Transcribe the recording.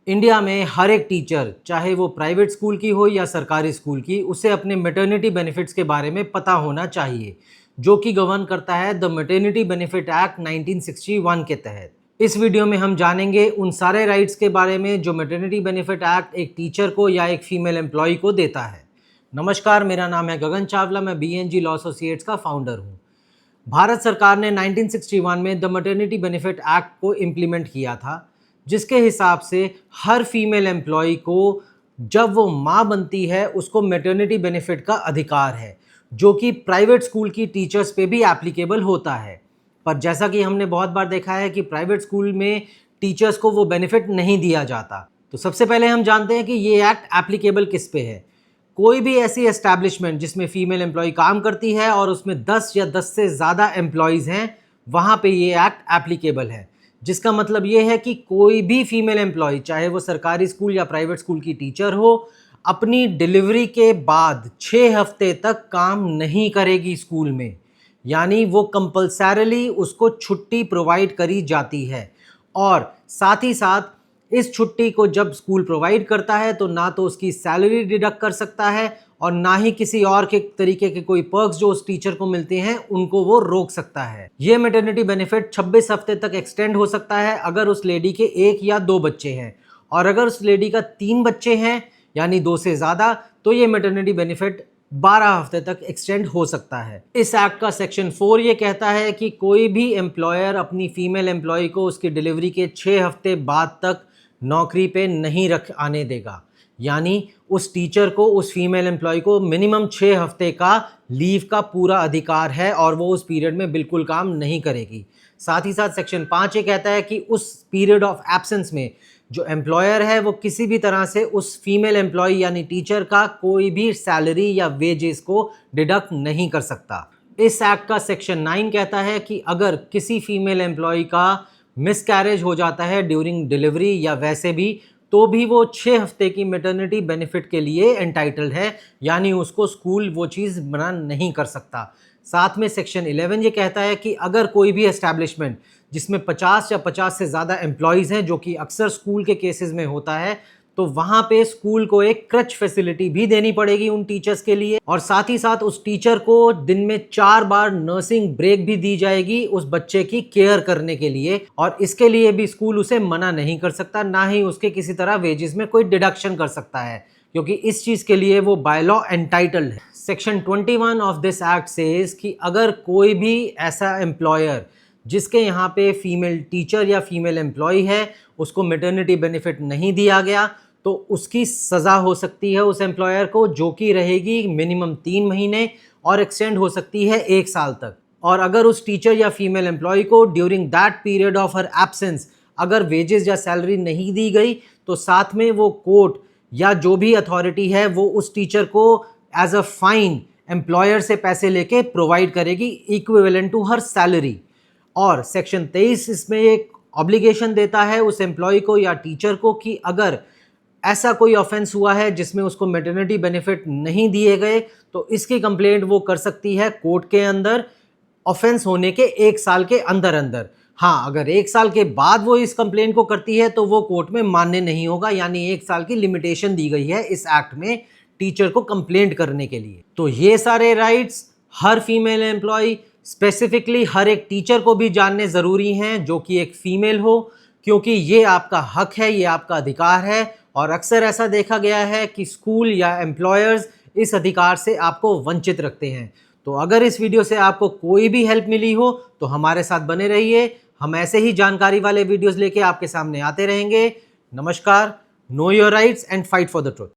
India में हर एक teacher, चाहे वो प्राइवेट स्कूल की हो या सरकारी स्कूल की, उसे अपने मैटरनिटी बेनिफिट्स के बारे में पता होना चाहिए, जो कि गवर्न करता है द मैटरनिटी बेनिफिट एक्ट 1961 के तहत। इस वीडियो में हम जानेंगे उन सारे राइट्स के बारे में जो मैटरनिटी बेनिफिट एक्ट एक टीचर को या एक फीमेल एम्प्लॉय को देता है। नमस्कार, मेरा नाम है गगन चावला, मैं BNG लॉ एसोसिएट्स का फाउंडर हूँ। भारत सरकार ने 1961 में द मैटरनिटी बेनिफिट एक्ट को इम्प्लीमेंट किया था, जिसके हिसाब से हर फीमेल एम्प्लॉय को जब वो माँ बनती है उसको मैटरनिटी बेनिफिट का अधिकार है, जो कि प्राइवेट स्कूल की टीचर्स पे भी एप्लीकेबल होता है। पर जैसा कि हमने बहुत बार देखा है कि प्राइवेट स्कूल में टीचर्स को वो बेनिफिट नहीं दिया जाता। तो सबसे पहले हम जानते हैं कि ये एक्ट एप्लीकेबल किस पे है। कोई भी ऐसी एस्टैब्लिशमेंट जिसमें फीमेल एम्प्लॉय काम करती है और उसमें 10 या 10 से ज़्यादा एम्प्लॉयज़ हैं, वहाँ पे ये एक्ट एप्लीकेबल है। जिसका मतलब ये है कि कोई भी फीमेल एम्प्लॉय, चाहे वो सरकारी स्कूल या प्राइवेट स्कूल की टीचर हो, अपनी डिलीवरी के बाद 6 हफ्ते तक काम नहीं करेगी स्कूल में। यानी वो कंपल्सरीली उसको छुट्टी प्रोवाइड करी जाती है। और साथ ही साथ इस छुट्टी को जब स्कूल प्रोवाइड करता है तो ना तो उसकी सैलरी डिडक्ट कर सकता है और ना ही किसी और के तरीके के कोई पर्क्स जो उस टीचर को मिलते हैं उनको वो रोक सकता है। ये मैटरनिटी बेनिफिट 26 हफ्ते तक एक्सटेंड हो सकता है अगर उस लेडी के 1 या 2 बच्चे हैं, और अगर उस लेडी का 3 बच्चे हैं यानी 2 से ज़्यादा, तो ये मैटरनिटी बेनिफिट 12 हफ्ते तक एक्सटेंड हो सकता है। इस एक्ट का सेक्शन 4 ये कहता है कि कोई भी एम्प्लॉयर अपनी फीमेल एम्प्लॉय को उसकी डिलीवरी के 6 हफ्ते बाद तक नौकरी पे नहीं रख आने देगा। यानी उस टीचर को, उस फीमेल एम्प्लॉय को मिनिमम 6 हफ्ते का लीव का पूरा अधिकार है और वो उस पीरियड में बिल्कुल काम नहीं करेगी। साथ ही साथ सेक्शन 5 ये कहता है कि उस पीरियड ऑफ एब्सेंस में जो एम्प्लॉयर है वो किसी भी तरह से उस फीमेल एम्प्लॉय यानी टीचर का कोई भी सैलरी या वेजेस को डिडक्ट नहीं कर सकता। इस एक्ट का सेक्शन 9 कहता है कि अगर किसी फीमेल एम्प्लॉय का मिसकैरेज हो जाता है ड्यूरिंग डिलीवरी या वैसे भी, तो भी वो 6 हफ्ते की मैटरनिटी बेनिफिट के लिए एंटाइटल्ड है, यानी उसको स्कूल वो चीज़ मना नहीं कर सकता। साथ में सेक्शन 11 ये कहता है कि अगर कोई भी एस्टैब्लिशमेंट जिसमें 50 या 50 से ज़्यादा एम्प्लॉयज़ हैं, जो कि अक्सर स्कूल के केसेस में होता है, तो वहाँ पे स्कूल को एक क्रच फैसिलिटी भी देनी पड़ेगी उन टीचर्स के लिए, और साथ ही साथ उस टीचर को दिन में 4 बार नर्सिंग ब्रेक भी दी जाएगी उस बच्चे की केयर करने के लिए। और इसके लिए भी स्कूल उसे मना नहीं कर सकता, ना ही उसके किसी तरह वेजेस में कोई डिडक्शन कर सकता है, क्योंकि इस चीज़ के लिए वो बाय लॉ एंटाइटल्ड है। Section 21 of this act says कि अगर कोई भी ऐसा एम्प्लॉयर जिसके यहाँ पे फीमेल टीचर या फीमेल एम्प्लॉय है, उसको मैटरनिटी बेनिफिट नहीं दिया गया, तो उसकी सज़ा हो सकती है उस एम्प्लॉयर को, जो कि रहेगी मिनिमम 3 महीने और एक्सटेंड हो सकती है 1 साल तक। और अगर उस टीचर या फीमेल एम्प्लॉय को during that period of her absence अगर वेजेस या सैलरी नहीं दी गई, तो साथ में वो कोर्ट या जो भी अथॉरिटी है वो उस टीचर को एज अ फाइन एम्प्लॉयर से पैसे लेके प्रोवाइड करेगी इक्विवेलेंट टू हर सैलरी। और सेक्शन 23 इसमें एक ऑब्लिगेशन देता है उस एम्प्लॉय को या टीचर को कि अगर ऐसा कोई ऑफेंस हुआ है जिसमें उसको मैटरनिटी बेनिफिट नहीं दिए गए, तो इसकी कंप्लेंट वो कर सकती है कोर्ट के अंदर ऑफेंस होने के 1 साल के अंदर अंदर। हाँ, अगर 1 साल के बाद वो इस कंप्लेंट को करती है तो वो कोर्ट में मान्य नहीं होगा, यानी 1 साल की लिमिटेशन दी गई है इस एक्ट में टीचर को कंप्लेंट करने के लिए। तो ये सारे राइट्स हर फीमेल एम्प्लॉय, स्पेसिफिकली हर एक टीचर को भी जानने ज़रूरी हैं जो कि एक फीमेल हो, क्योंकि ये आपका हक है, ये आपका अधिकार है। और अक्सर ऐसा देखा गया है कि स्कूल या एम्प्लॉयर्स इस अधिकार से आपको वंचित रखते हैं। तो अगर इस वीडियो से आपको कोई भी हेल्प मिली हो तो हमारे साथ बने रहिए, हम ऐसे ही जानकारी वाले वीडियोस लेके आपके सामने आते रहेंगे। नमस्कार, know your rights and fight for the truth.